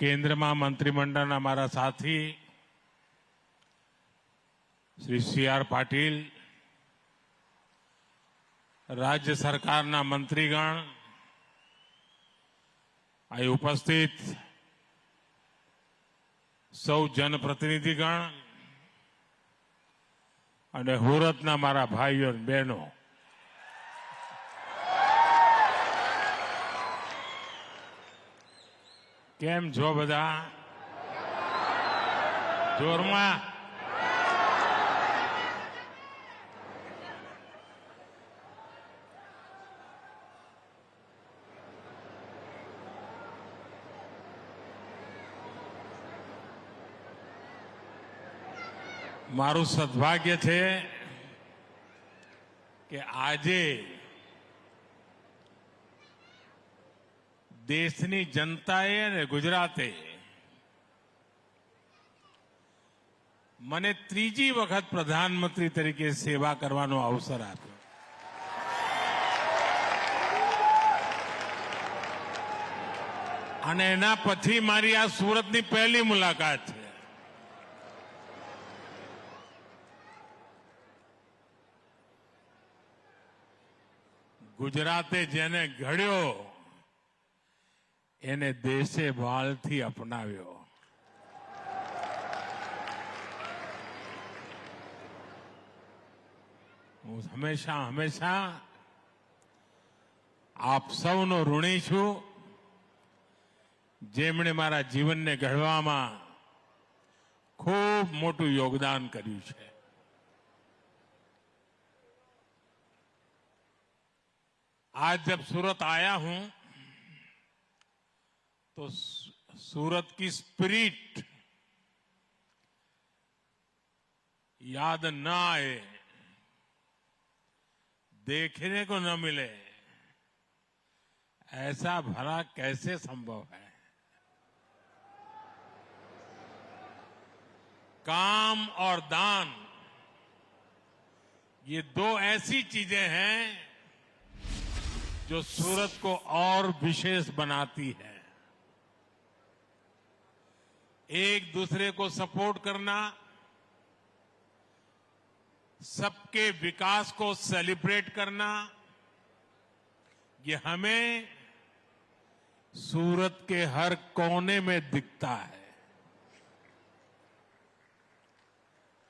કેન્દ્રમાં મંત્રીમંડળના મારા સાથી શ્રી સી.આર. પાટીલ, રાજ્ય સરકારના મંત્રીગણ, અહીં ઉપસ્થિત સૌ જનપ્રતિનિધિગણ અને હુરતના મારા ભાઈઓ અને બહેનો, કેમ છો બધા? જોરમાં મારું સદભાગ્ય છે કે આજે દેશની જનતાએ અને ગુજરાતે મને ત્રીજી વખત પ્રધાનમંત્રી તરીકે સેવા કરવાનો અવસર આપ્યો. અને એના પછી મારી આ સુરતની પહેલી મુલાકાત છે. ગુજરાતે જેને ઘડ્યો એને દેશે ભાલથી અપનાવ્યો. હું હંમેશા આપ સૌનો ઋણી છું, જેમણે મારા જીવનને ઘડવામાં ખૂબ મોટું યોગદાન કર્યું છે. आज जब सूरत आया हूं तो सूरत की स्पिरिट याद न आए, देखने को न मिले, ऐसा भला कैसे संभव है? काम और दान, ये दो ऐसी चीजें हैं जो सूरत को और विशेष बनाती है. एक दूसरे को सपोर्ट करना, सबके विकास को सेलिब्रेट करना, ये हमें सूरत के हर कोने में दिखता है.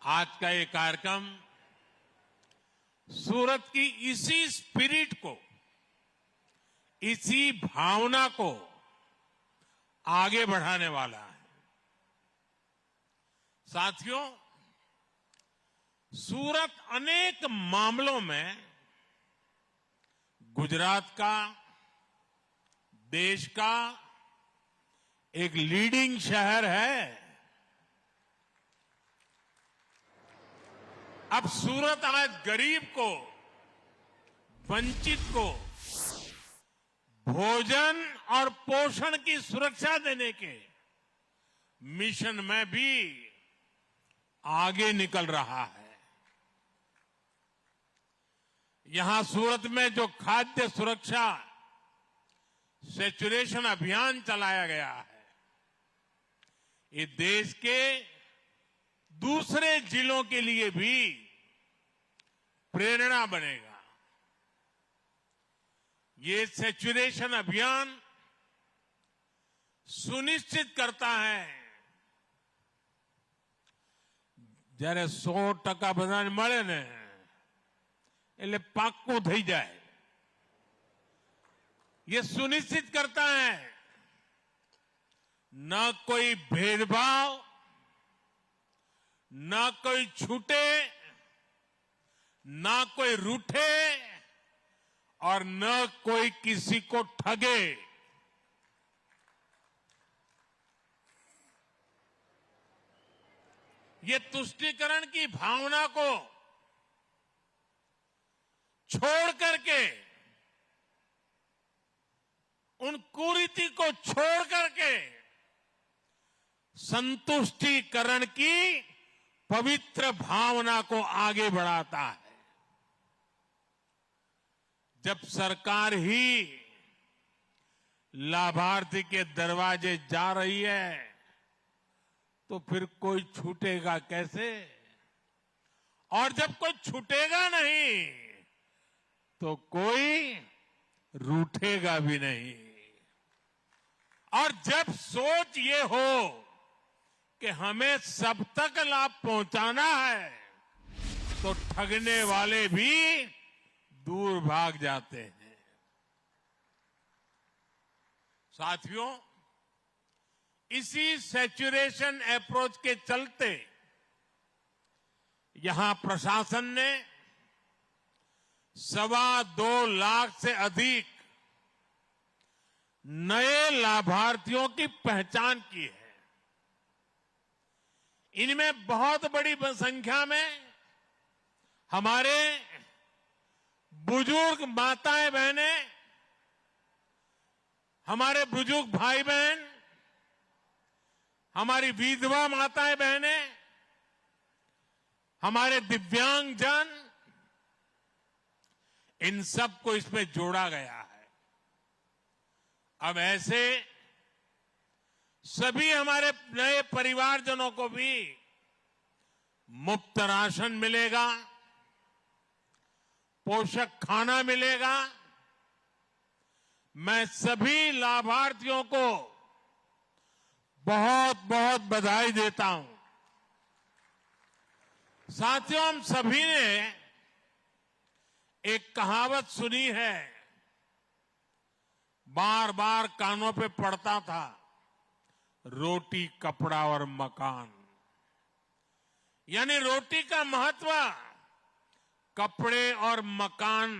आज का ये कार्यक्रम सूरत की इसी स्पिरिट को, इसी भावना को आगे बढ़ाने वाला है. साथियों, सूरत अनेक मामलों में गुजरात का, देश का एक लीडिंग शहर है. अब सूरत आज गरीब को, वंचित को भोजन और पोषण की सुरक्षा देने के मिशन में भी आगे निकल रहा है. यहां सूरत में जो खाद्य सुरक्षा सैचुरेशन अभियान चलाया गया है, ये देश के दूसरे जिलों के लिए भी प्रेरणा बनेगा. ये सैचुरेशन अभियान सुनिश्चित करता है જ્યારે 100% બધાને મળે ને એટલે પાક્કું થઈ જાય. ये सुनिश्चित करता है न कोई भेदभाव, न कोई छूटे, न कोई रूठे और न कोई किसी को ठगे. ये तुष्टीकरण की भावना को छोड़ करके, उन कुरीति को छोड़ करके संतुष्टिकरण की पवित्र भावना को आगे बढ़ाता है. जब सरकार ही लाभार्थी के दरवाजे जा रही है तो फिर कोई छूटेगा कैसे? और जब कोई छूटेगा नहीं तो कोई रूठेगा भी नहीं। और जब सोच ये हो कि हमें सब तक लाभ पहुंचाना है तो ठगने वाले भी दूर भाग जाते हैं। साथियों, इसी सैचुरेशन अप्रोच के चलते यहां प्रशासन ने 2.25 लाख से अधिक नए लाभार्थियों की पहचान की है। इनमें बहुत बड़ी संख्या में हमारे बुजुर्ग माताएं बहनें, हमारे बुजुर्ग भाई बहन, हमारी विधवा माताएं बहनें, हमारे दिव्यांगजन, इन सबको इसमें जोड़ा गया है। अब ऐसे सभी हमारे नए परिवारजनों को भी मुफ्त राशन मिलेगा, पोषक खाना मिलेगा। मैं सभी लाभार्थियों को बहुत बहुत बधाई देता हूं। साथियों, हम सभी ने एक कहावत सुनी है, बार बार कानों पे पड़ता था, रोटी कपड़ा और मकान। यानी रोटी का महत्व कपड़े और मकान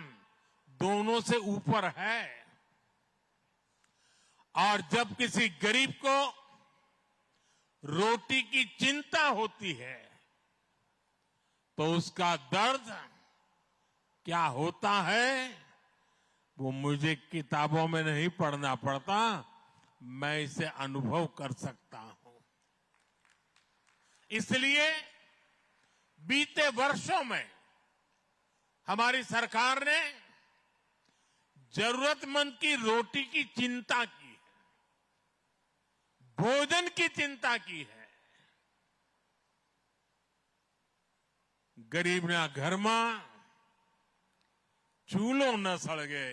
दोनों से ऊपर है। और जब किसी गरीब को रोटी की चिंता होती है तो उसका दर्द क्या होता है वो मुझे किताबों में नहीं पढ़ना पड़ता, मैं इसे अनुभव कर सकता हूं। इसलिए बीते वर्षों में हमारी सरकार ने जरूरतमंद की रोटी की चिंता की है, भोजन की चिंता की है। गरीबना घરમાં ચૂલો ન સળગે,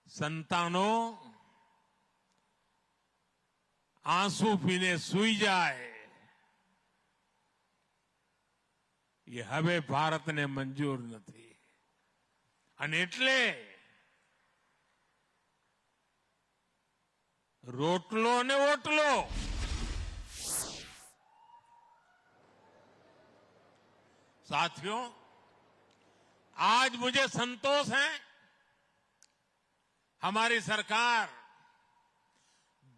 સંતાનો આંસુ પીને સૂઈ જાય, એ હવે ભારતને મંજૂર નથી। અને એટલે રોટલો ને ઓટલો साथियों, आज मुझे संतोष है, हमारी सरकार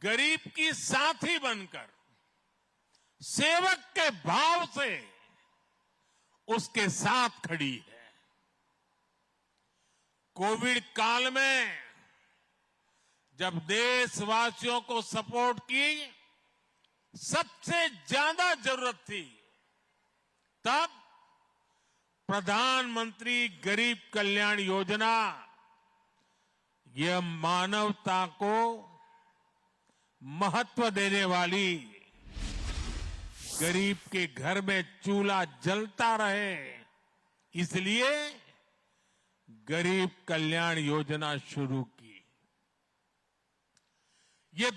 गरीब की साथी बनकर सेवक के भाव से उसके साथ खड़ी है। कोविड काल में जब देशवासियों को सपोर्ट की सबसे ज्यादा जरूरत थी, तब प्रधानमंत्री गरीब कल्याण योजना यह मानवता को महत्व देने वाली, गरीब के घर में चूल्हा जलता रहे इसलिए गरीब कल्याण योजना शुरू की। ये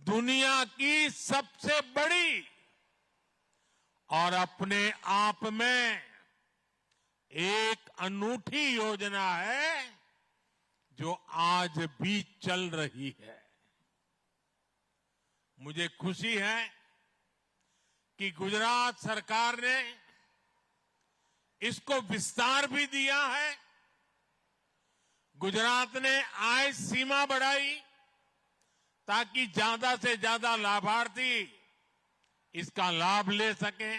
दुनिया की सबसे बड़ी और अपने आप में एक अनूठी योजना है जो आज भी चल रही है। मुझे खुशी है कि गुजरात सरकार ने इसको विस्तार भी दिया है। गुजरात ने आय सीमा बढ़ाई ताकि ज्यादा से ज्यादा लाभार्थी इसका लाभ ले सके।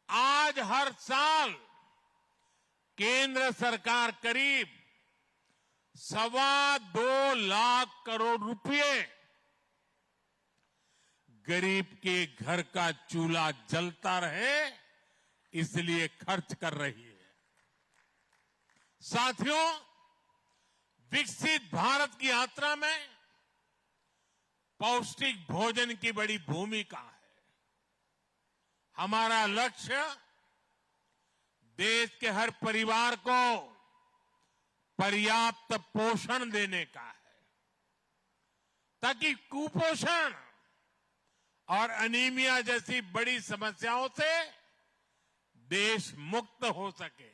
आज हर साल केंद्र सरकार करीब 2.25 लाख करोड़ रुपए गरीब के घर का चूल्हा जलता रहे इसलिए खर्च कर रही है। साथियों, विकसित भारत की यात्रा में पौष्टिक भोजन की बड़ी भूमिका है। हमारा लक्ष्य देश के हर परिवार को पर्याप्त पोषण देने का है, ताकि कुपोषण और अनीमिया जैसी बड़ी समस्याओं से देश मुक्त हो सके।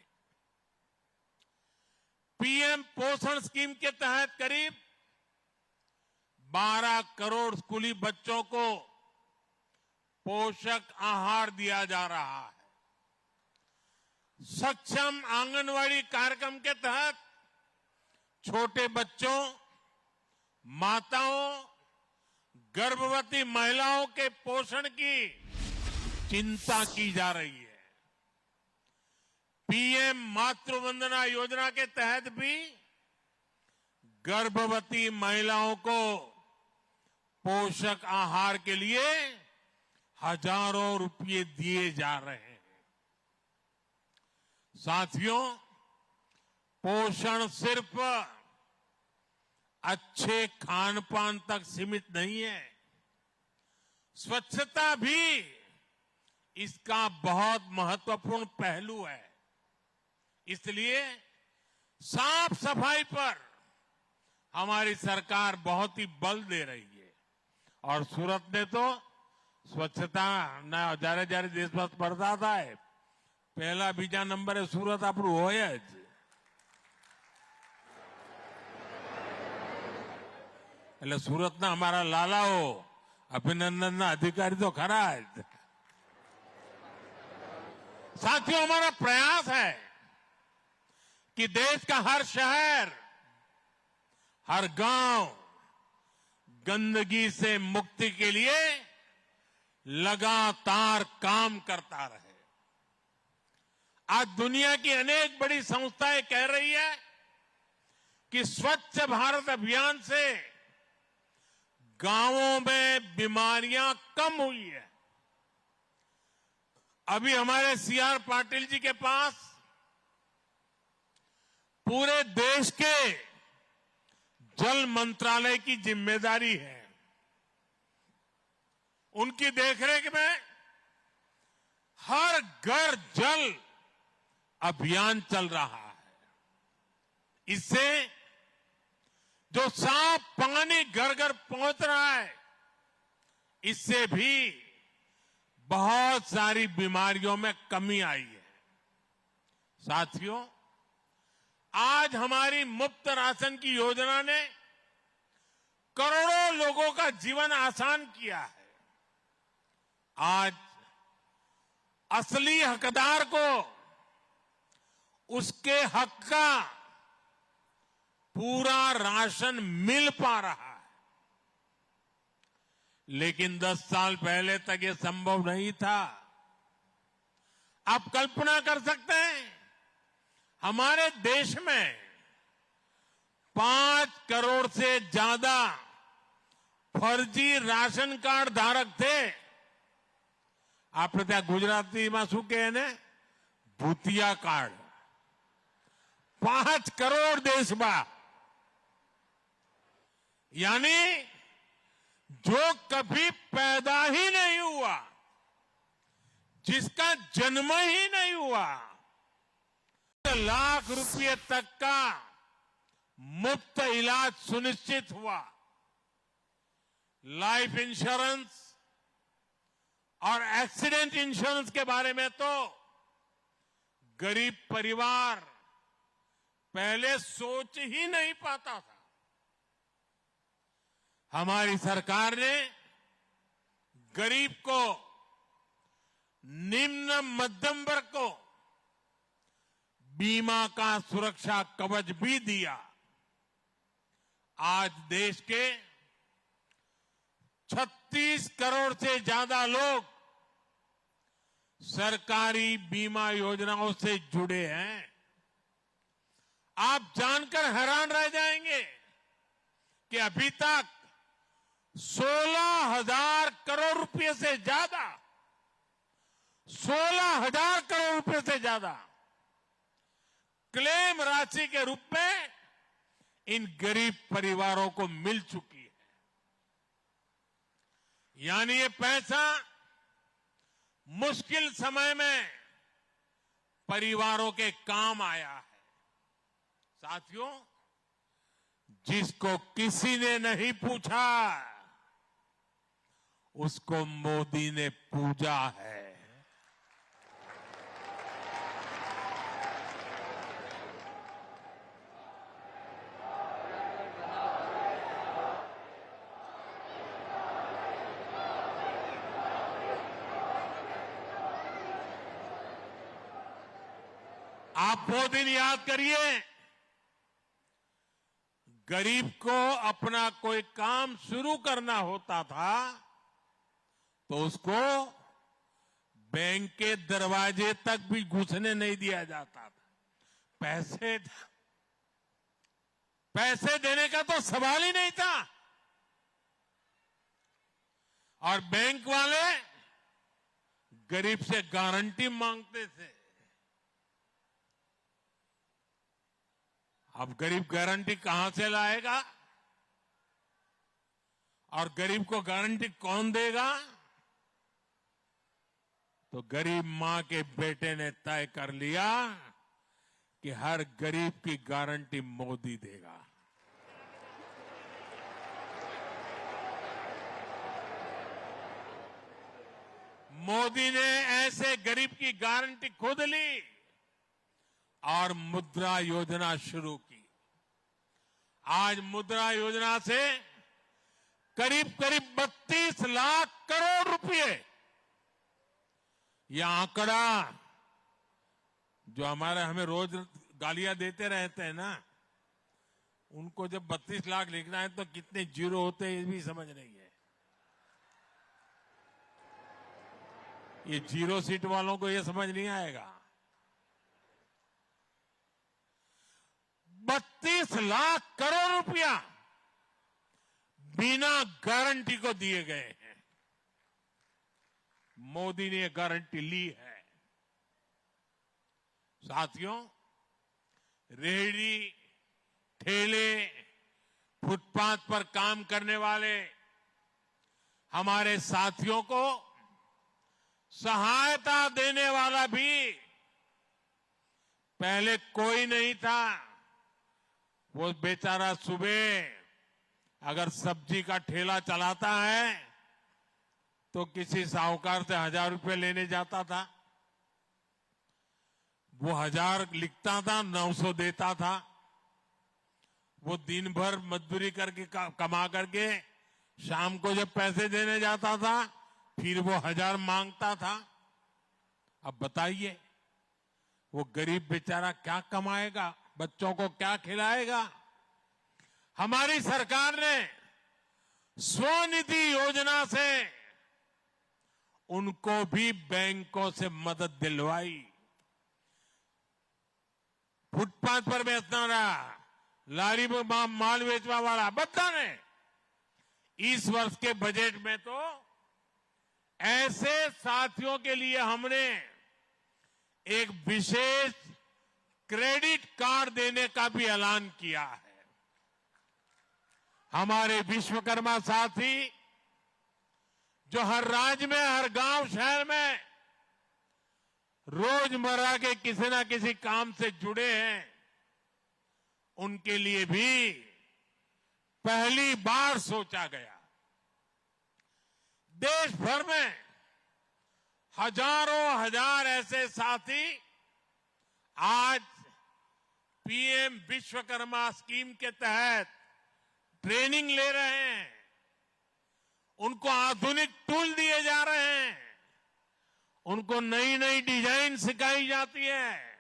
पीएम पोषण स्कीम के तहत करीब 12 करोड़ स्कूली बच्चों को पोषक आहार दिया जा रहा है। सक्षम आंगनवाड़ी कार्यक्रम के तहत छोटे बच्चों, माताओं, गर्भवती महिलाओं के पोषण की चिंता की जा रही है। पीएम मातृ वंदना योजना के तहत भी गर्भवती महिलाओं को पोषक आहार के लिए हजारों रुपये दिए जा रहे हैं। साथियों, पोषण सिर्फ अच्छे खान पान तक सीमित नहीं है, स्वच्छता भी इसका बहुत महत्वपूर्ण पहलू है। इसलिए साफ सफाई पर हमारी सरकार बहुत ही बल दे रही है और सूरत ने तो स्वच्छता ना जारे जारे देश में स्पर्धा था है। पहला बीजा नंबरे सूरत આપણું હોય જ। એટલે सूरतना हमारा लालाओ अभिनंदनના अधिकारी तो खरा है। साथियों, हमारा प्रयास है कि देश का हर शहर, हर गांव गंदगी से मुक्ति के लिए लगातार काम करता रहे। आज दुनिया की अनेक बड़ी संस्थाएं कह रही है कि स्वच्छ भारत अभियान से गांवों में बीमारियां कम हुई है। अभी हमारे सीआर पाटिल जी के पास पूरे देश के जल मंत्रालय की जिम्मेदारी है। उनकी देखरेख में हर घर जल अभियान चल रहा है। इससे जो साफ पानी घर घर पहुंच रहा है, इससे भी बहुत सारी बीमारियों में कमी आई है। साथियों, आज हमारी मुफ्त राशन की योजना ने करोड़ों लोगों का जीवन आसान किया है। आज असली हकदार को उसके हक का पूरा राशन मिल पा रहा है, लेकिन 10 साल पहले तक ये संभव नहीं था। आप कल्पना कर सकते हैं, हमारे देश में 5 करोड़ से ज्यादा फर्जी राशन कार्ड धारक थे। આપણે ત્યાં ગુજરાતીમાં શું કહે ને, ભૂતિયા કાર્ડ। 5 करोड़ देश में, यानी जो कभी पैदा ही नहीं हुआ, जिसका जन्म ही नहीं हुआ, लाख रुपये तक का मुफ्त इलाज सुनिश्चित हुआ। लाइफ इंश्योरेंस और एक्सीडेंट इंश्योरेंस के बारे में तो गरीब परिवार पहले सोच ही नहीं पाता था। हमारी सरकार ने गरीब को, निम्न मध्यम वर्ग को बीमा का सुरक्षा कवच भी दिया। आज देश के 36 करोड़ से ज्यादा लोग सरकारी बीमा योजनाओं से जुड़े हैं। आप जानकर हैरान रह जाएंगे कि अभी तक 16,000 करोड़ रुपए से ज्यादा 16,000 करोड़ रुपए से ज्यादा क्लेम राशि के रूप में इन गरीब परिवारों को मिल चुकी है। यानी ये पैसा मुश्किल समय में परिवारों के काम आया है। साथियों, जिसको किसी ने नहीं पूछा उसको मोदी ने पूजा है। आप वो दिन याद करिए, गरीब को अपना कोई काम शुरू करना होता था तो उसको बैंक के दरवाजे तक भी घुसने नहीं दिया जाता था। पैसे देने का तो सवाल ही नहीं था। और बैंक वाले गरीब से गारंटी मांगते थे। अब गरीब गारंटी कहां से लाएगा और गरीब को गारंटी कौन देगा? तो गरीब मां के बेटे ने तय कर लिया कि हर गरीब की गारंटी मोदी देगा। मोदी ने ऐसे गरीब की गारंटी खुद ली और मुद्रा योजना शुरू की। आज मुद्रा योजना से करीब करीब 32 लाख करोड़ रुपए, यह आंकड़ा जो हमें रोज गालियां देते रहते हैं ना, उनको जब 32 लाख लिखना है तो कितने जीरो होते हैं ये भी समझ नहीं है। ये जीरो सीट वालों को ये समझ नहीं आएगा। 32 लाख करोड़ रुपया बिना गारंटी को दिए गए हैं। मोदी ने गारंटी ली है। साथियों, रेहड़ी, ठेले, फुटपाथ पर काम करने वाले हमारे साथियों को सहायता देने वाला भी पहले कोई नहीं था। वो बेचारा सुबह अगर सब्जी का ठेला चलाता है तो किसी साहूकार से 1000 रुपये लेने जाता था। वो 1000 लिखता था, 900 देता था। वो दिन भर मजदूरी करके कमा करके शाम को जब पैसे देने जाता था फिर वो 1000 मांगता था। अब बताइए वो गरीब बेचारा क्या कमाएगा, बच्चों को क्या खिलाएगा? हमारी सरकार ने स्वनिधि योजना से उनको भी बैंकों से मदद दिलवाई। फुटपाथ पर बेचना रहा, लारी में माल बेचवा वाला, बता ने इस वर्ष के बजट में तो ऐसे साथियों के लिए हमने एक विशेष क्रेडिट कार्ड देने का भी ऐलान किया है। हमारे विश्वकर्मा साथी जो हर राज्य में, हर गांव शहर में रोजमर्रा के किसी ना किसी काम से जुड़े हैं, उनके लिए भी पहली बार सोचा गया। देश भर में हजारों हजार ऐसे साथी आज पीएम विश्वकर्मा स्कीम के तहत ट्रेनिंग ले रहे हैं। उनको आधुनिक टूल दिए जा रहे हैं, उनको नई नई डिजाइन सिखाई जाती है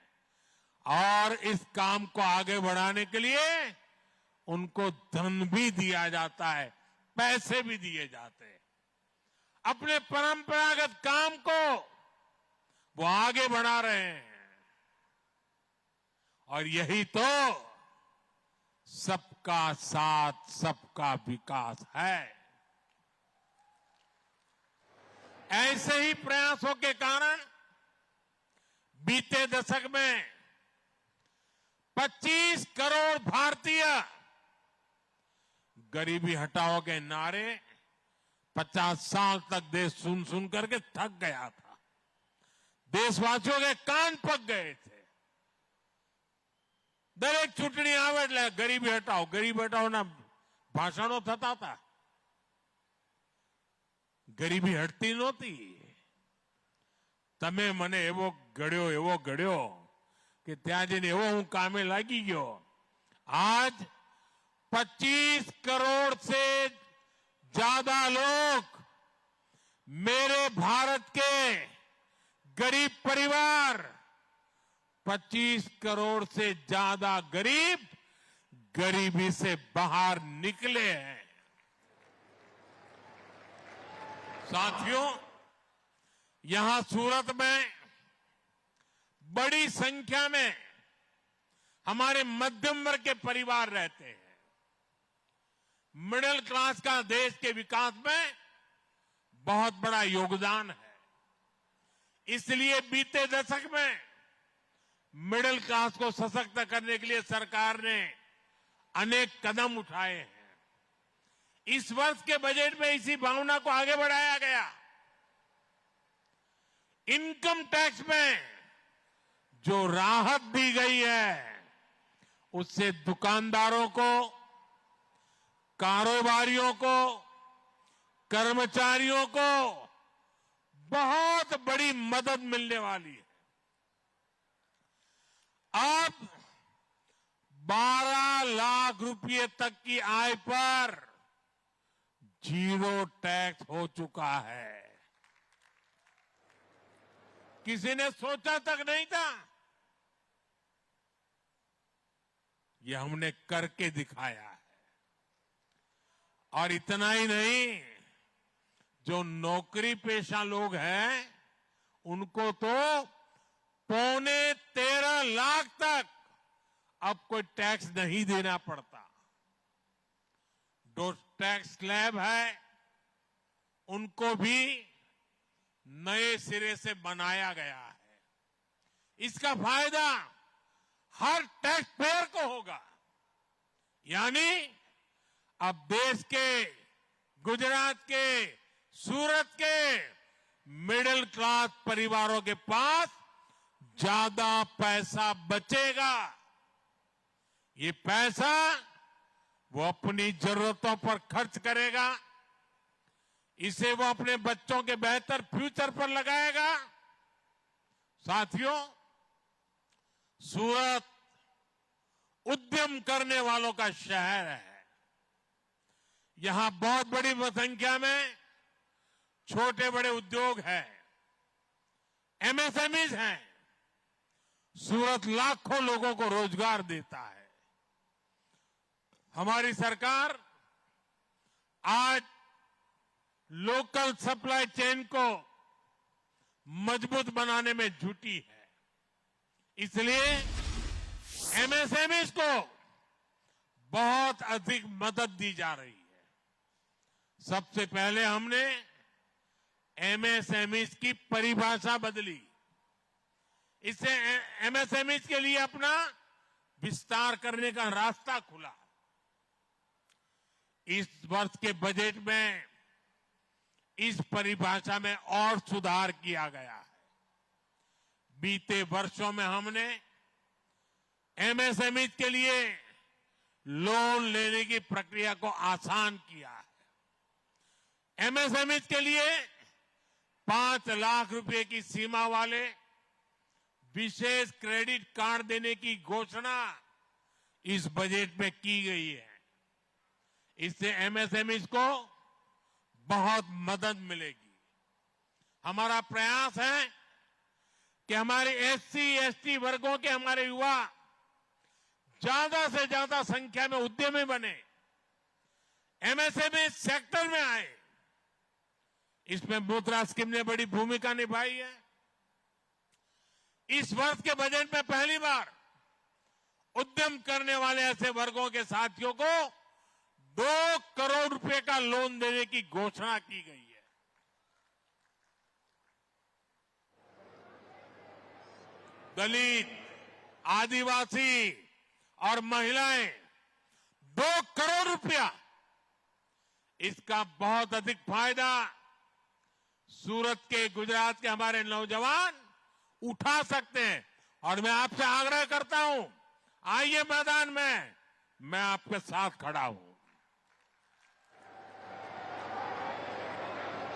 और इस काम को आगे बढ़ाने के लिए उनको धन भी दिया जाता है, पैसे भी दिए जाते हैं। अपने परंपरागत काम को वो आगे बढ़ा रहे हैं और यही तो सबका साथ सबका विकास है। ऐसे ही प्रयासों के कारण बीते दशक में 25 करोड़ भारतीय गरीबी हटाओ के नारे 50 साल तक देश सुन सुन करके थक गया था। देशवासियों के कान पक गए थे। દરેક ચૂંટણી આવે એટલે ગરીબી હટાઓ ના ભાષણો થતા હતા। ગરીબી હટતી નહોતી। તમે મને એવો ગળ્યો કે ત્યાં જઈને એવો હું કામે લાગી ગયો। आज 25 करोड़ से ज्यादा लोग मेरे भारत के गरीब परिवार 25 करोड़ से ज्यादा गरीब गरीबी से बाहर निकले हैं। साथियों, यहां सूरत में बड़ी संख्या में हमारे मध्यम वर्ग के परिवार रहते हैं। मिडिल क्लास का देश के विकास में बहुत बड़ा योगदान है। इसलिए बीते दशक में मिडिल क्लास को सशक्त करने के लिए सरकार ने अनेक कदम उठाए हैं। इस वर्ष के बजट में इसी भावना को आगे बढ़ाया गया। इनकम टैक्स में जो राहत दी गई है उससे दुकानदारों को, कारोबारियों को, कर्मचारियों को बहुत बड़ी मदद मिलने वाली है। अब 12 लाख रुपए तक की आय पर 0 टैक्स हो चुका है। किसी ने सोचा तक नहीं था। ये हमने करके दिखाया है। और इतना ही नहीं, जो नौकरी पेशा लोग हैं उनको तो 13.25 लाख तक अब कोई टैक्स नहीं देना पड़ता। जो टैक्स स्लैब है उनको भी नए सिरे से बनाया गया है। इसका फायदा हर टैक्स पेयर को होगा। यानी अब देश के, गुजरात के, सूरत के मिडिल क्लास परिवारों के पास ज्यादा पैसा बचेगा। ये पैसा वो अपनी जरूरतों पर खर्च करेगा। इसे वो अपने बच्चों के बेहतर फ्यूचर पर लगाएगा। साथियों, सूरत उद्यम करने वालों का शहर है। यहां बहुत बड़ी संख्या में छोटे बड़े उद्योग हैं, एमएसएमईज हैं। सूरत लाखों लोगों को रोजगार देता है। हमारी सरकार आज लोकल सप्लाई चेन को मजबूत बनाने में जुटी है। इसलिए एमएसएमईज को बहुत अधिक मदद दी जा रही है। सबसे पहले हमने एमएसएमईज की परिभाषा बदली। इससे एमएसएमईज के लिए अपना विस्तार करने का रास्ता खुला। इस वर्ष के बजट में इस परिभाषा में और सुधार किया गया है। बीते वर्षों में हमने एमएसएमईज के लिए लोन लेने की प्रक्रिया को आसान किया है। एमएसएमईज के लिए 5 लाख रुपए की सीमा वाले विशेष क्रेडिट कार्ड देने की घोषणा इस बजट में की गई है। इससे एमएसएमईज को बहुत मदद मिलेगी। हमारा प्रयास है कि हमारे एससी एसटी वर्गों के हमारे युवा ज्यादा से ज्यादा संख्या में उद्यमी बने, एमएसएमई सेक्टर में आए। इसमें मुद्रा स्कीम ने बड़ी भूमिका निभाई है। इस वर्ष के बजट में पहली बार उद्यम करने वाले ऐसे वर्गों के साथियों को 2 करोड़ रुपए का लोन देने की घोषणा की गई है। दलित, आदिवासी, और महिलाएं 2 करोड़ रुपया, इसका बहुत अधिक फायदा सूरत के, गुजरात के हमारे नौजवान उठा सकते हैं। और मैं आपसे आग्रह करता हूं, आइए मैदान में, मैं आपके साथ खड़ा हूं।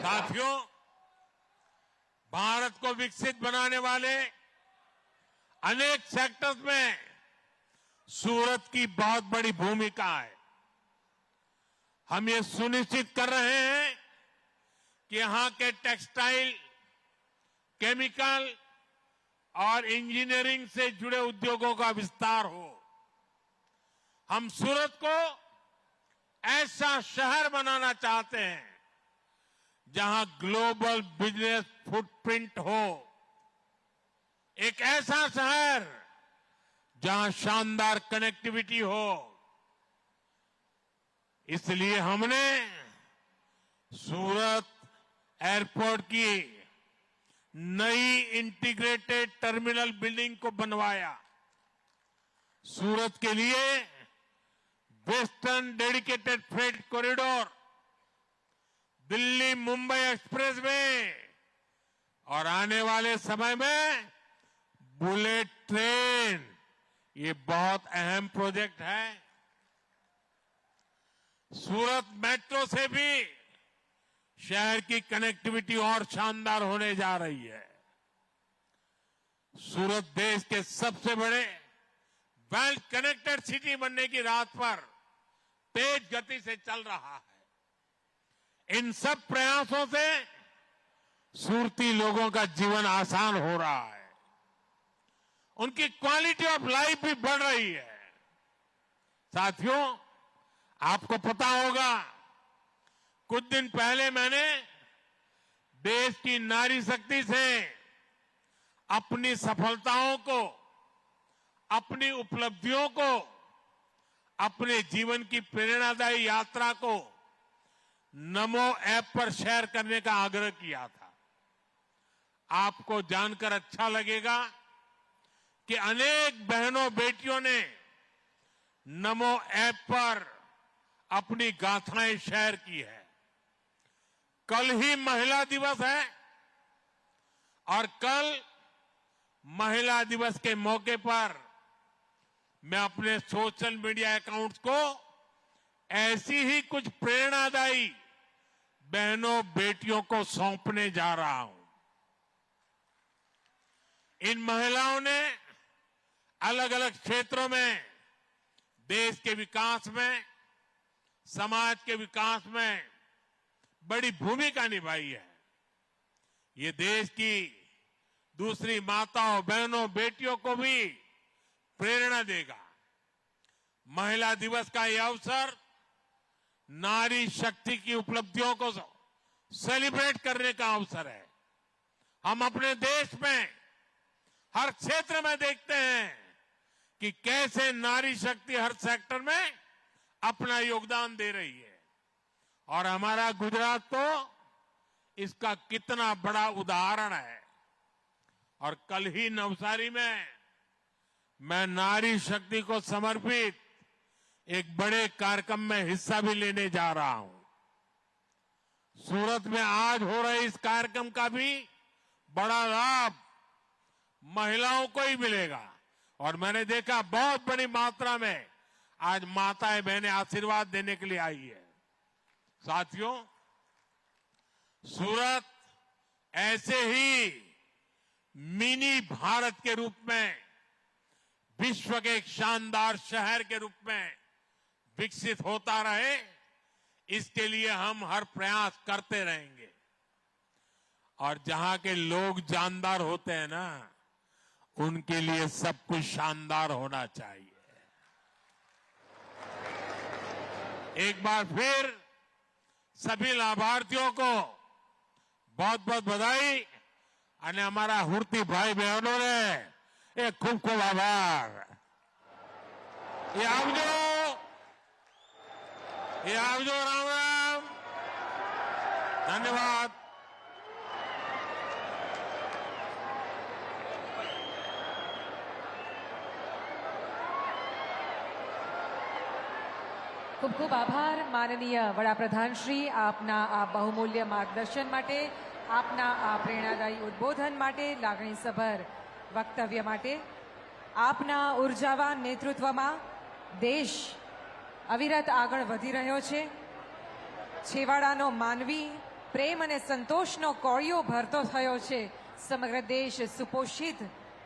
साथियों, भारत को विकसित बनाने वाले अनेक सेक्टर्स में सूरत की बहुत बड़ी भूमिका है। हम ये सुनिश्चित कर रहे हैं कि यहां के टेक्सटाइल, केमिकल और इंजीनियरिंग से जुड़े उद्योगों का विस्तार हो। हम सूरत को ऐसा शहर बनाना चाहते हैं जहां ग्लोबल बिजनेस फुटप्रिंट हो, एक ऐसा शहर जहां शानदार कनेक्टिविटी हो। इसलिए हमने सूरत एयरपोर्ट की नई इंटीग्रेटेड टर्मिनल बिल्डिंग को बनवाया। सूरत के लिए western dedicated freight corridor, Delhi Mumbai expressway और आने वाले समय में बुलेट ट्रेन, ये बहुत अहम प्रोजेक्ट है। सूरत मेट्रो से भी शहर की कनेक्टिविटी और शानदार होने जा रही है। सूरत देश के सबसे बड़े वेल कनेक्टेड सिटी बनने की राह पर तेज गति से चल रहा है। इन सब प्रयासों से सूरती लोगों का जीवन आसान हो रहा है, उनकी क्वालिटी ऑफ लाइफ भी बढ़ रही है। साथियों, आपको पता होगा, कुछ दिन पहले मैंने देश की नारी शक्ति से अपनी सफलताओं को, अपनी उपलब्धियों को, अपने जीवन की प्रेरणादायी यात्रा को नमो ऐप पर शेयर करने का आग्रह किया था। आपको जानकर अच्छा लगेगा कि अनेक बहनों बेटियों ने नमो ऐप पर अपनी गाथाएं शेयर की है। कल ही महिला दिवस है और कल महिला दिवस के मौके पर मैं अपने सोशल मीडिया अकाउंट्स को ऐसी ही कुछ प्रेरणादायी बहनों बेटियों को सौंपने जा रहा हूं। इन महिलाओं ने अलग अलग क्षेत्रों में देश के विकास में, समाज के विकास में बड़ी भूमिका निभाई है। ये देश की दूसरी माताओं, बहनों, बेटियों को भी प्रेरणा देगा। महिला दिवस का यह अवसर नारी शक्ति की उपलब्धियों को सेलिब्रेट करने का अवसर है। हम अपने देश में हर क्षेत्र में देखते हैं कि कैसे नारी शक्ति हर सेक्टर में अपना योगदान दे रही है, और हमारा गुजरात तो इसका कितना बड़ा उदाहरण है। और कल ही नवसारी में मैं नारी शक्ति को समर्पित एक बड़े कार्यक्रम में हिस्सा भी लेने जा रहा हूं। सूरत में आज हो रहे इस कार्यक्रम का भी बड़ा लाभ महिलाओं को ही मिलेगा, और मैंने देखा बहुत बड़ी मात्रा में आज माताएं बहनें आशीर्वाद देने के लिए आई है। साथियों, सूरत ऐसे ही मिनी भारत के रूप में, विश्व के एक शानदार शहर के रूप में विकसित होता रहे, इसके लिए हम हर प्रयास करते रहेंगे। और जहां के लोग जानदार होते हैं ना, उनके लिए सब कुछ शानदार होना चाहिए। एक बार फिर सभी लाभार्थियों को बहुत बहुत बधाई, और हमारा हुर्ती भाई बहनों ने एक खूब खूब आभार। ये आवजो, राम राम, धन्यवाद। ખૂબ ખૂબ આભાર માનનીય વડાપ્રધાન શ્રી, આપના આ બહુમૂલ્ય માર્ગદર્શન માટે, આપના આ પ્રેરણાદાયી ઉદ્બોધન માટે, લાગણીસભર વક્તવ્ય માટે. આપના ઉર્જાવાન નેતૃત્વમાં દેશ અવિરત આગળ વધી રહ્યો છે. છેવાડાનો માનવી પ્રેમ અને સંતોષનો કોળિયો ભરતો થયો છે. સમગ્ર દેશ સુપોષિત